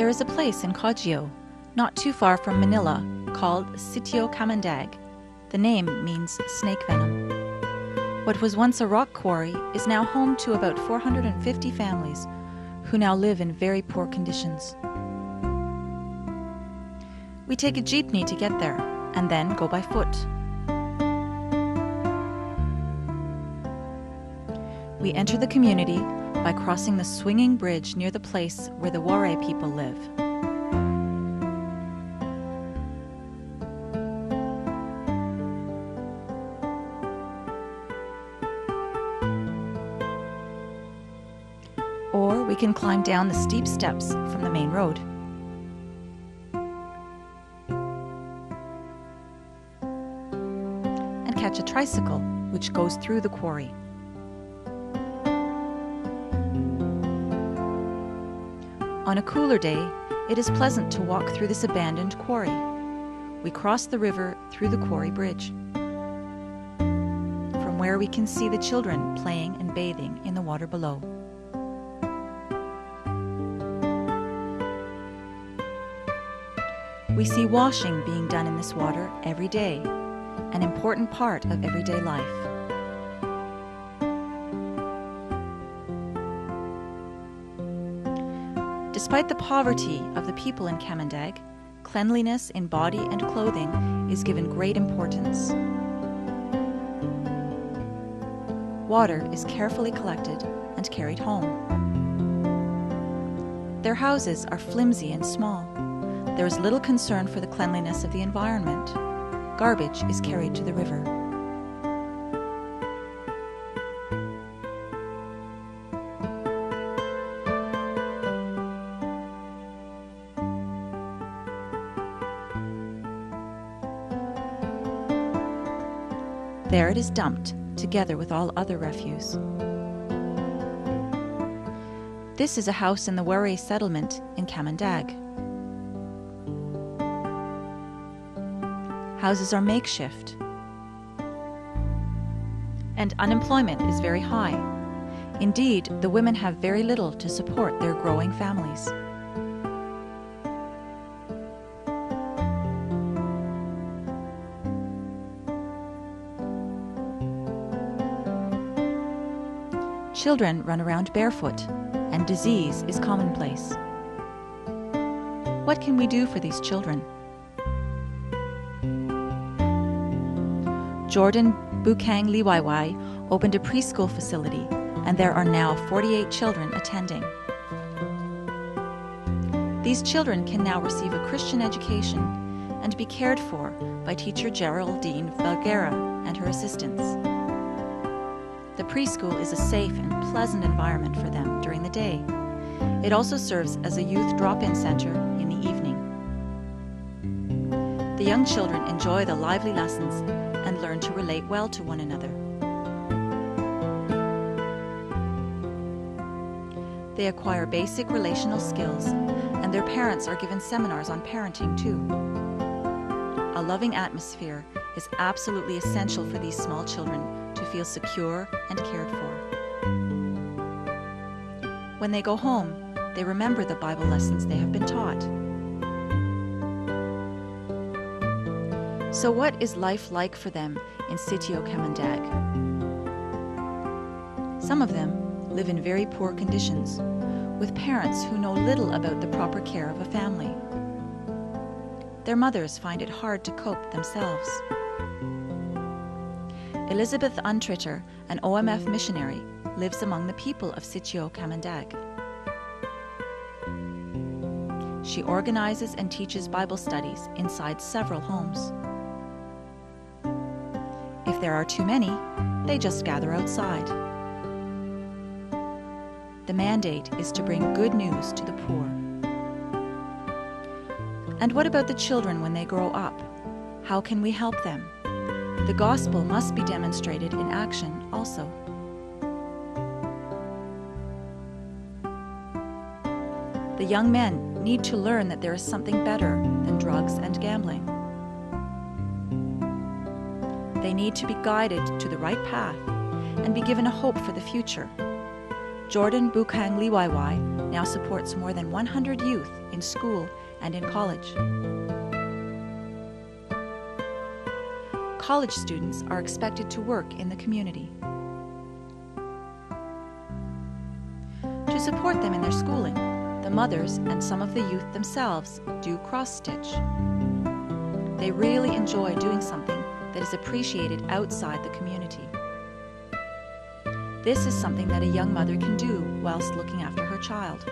There is a place in Cogeo, not too far from Manila, called Sitio Camandag. The name means snake venom. What was once a rock quarry is now home to about 450 families who now live in very poor conditions. We take a jeepney to get there and then go by foot. We enter the community by crossing the swinging bridge near the place where the Waray people live. Or we can climb down the steep steps from the main road. And catch a tricycle which goes through the quarry. On a cooler day, it is pleasant to walk through this abandoned quarry. We cross the river through the quarry bridge, from where we can see the children playing and bathing in the water below. We see washing being done in this water every day, an important part of everyday life. Despite the poverty of the people in Camandag, cleanliness in body and clothing is given great importance. Water is carefully collected and carried home. Their houses are flimsy and small. There is little concern for the cleanliness of the environment. Garbage is carried to the river. There it is dumped, together with all other refuse. This is a house in the Waray settlement in Camandag. Houses are makeshift. And unemployment is very high. Indeed, the women have very little to support their growing families. Children run around barefoot, and disease is commonplace. What can we do for these children? Jordan Bukang Liwaiwai opened a preschool facility, and there are now 48 children attending. These children can now receive a Christian education and be cared for by teacher Geraldine Valguera and her assistants. The preschool is a safe and pleasant environment for them during the day. It also serves as a youth drop-in center in the evening. The young children enjoy the lively lessons and learn to relate well to one another. They acquire basic relational skills, and their parents are given seminars on parenting too. A loving atmosphere is absolutely essential for these small children to feel secure and cared for. When they go home, they remember the Bible lessons they have been taught. So what is life like for them in Sitio Camandag? Some of them live in very poor conditions, with parents who know little about the proper care of a family. Their mothers find it hard to cope themselves. Elizabeth Untritter, an OMF missionary, lives among the people of Sitio Camandag. She organizes and teaches Bible studies inside several homes. If there are too many, they just gather outside. The mandate is to bring good news to the poor. And what about the children when they grow up? How can we help them? The gospel must be demonstrated in action also. The young men need to learn that there is something better than drugs and gambling. They need to be guided to the right path and be given a hope for the future. Jordan Bukang Liwaiwai now supports more than 100 youth in school and in college. College students are expected to work in the community. To support them in their schooling, the mothers and some of the youth themselves do cross-stitch. They really enjoy doing something that is appreciated outside the community. This is something that a young mother can do whilst looking after her child.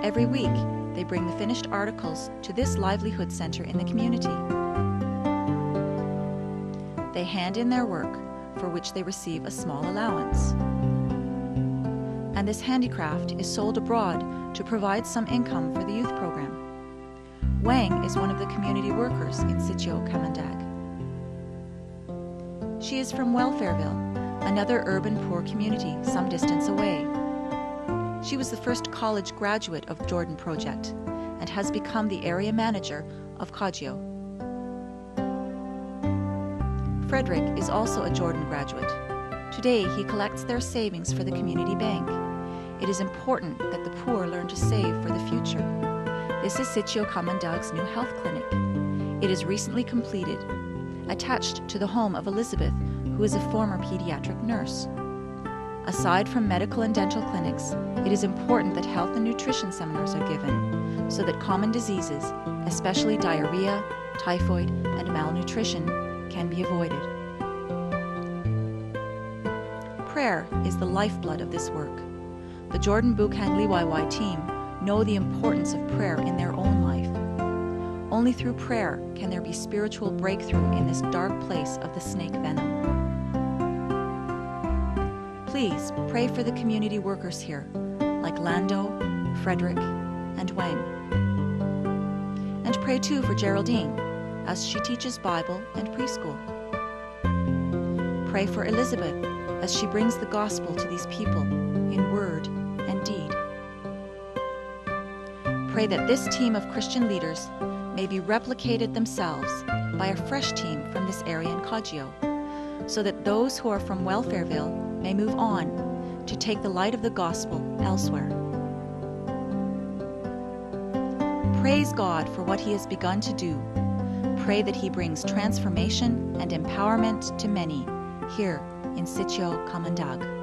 Every week, they bring the finished articles to this livelihood center in the community. They hand in their work, for which they receive a small allowance. And this handicraft is sold abroad to provide some income for the youth program. Wang is one of the community workers in Cogeo Kamandag. She is from Welfareville, another urban poor community some distance away. She was the first college graduate of Jordan Project and has become the area manager of Cogeo. Frederick is also a Jordan graduate. Today, he collects their savings for the community bank. It is important that the poor learn to save for the future. This is Cogeo Kamandag's new health clinic. It is recently completed, attached to the home of Elizabeth, who is a former pediatric nurse. Aside from medical and dental clinics, it is important that health and nutrition seminars are given so that common diseases, especially diarrhea, typhoid, and malnutrition, can be avoided. Prayer is the lifeblood of this work. The Jordan Bukhan Liwaiwai team know the importance of prayer in their own life. Only through prayer can there be spiritual breakthrough in this dark place of the snake venom. Please pray for the community workers here, like Lando, Frederick, and Wang. And pray too for Geraldine, as she teaches Bible and preschool. Pray for Elizabeth, as she brings the gospel to these people in word and deed. Pray that this team of Christian leaders may be replicated themselves by a fresh team from this area in Cogeo, so that those who are from Welfareville may move on to take the light of the gospel elsewhere. Praise God for what He has begun to do. Pray that He brings transformation and empowerment to many here in Cogeo Kamandag.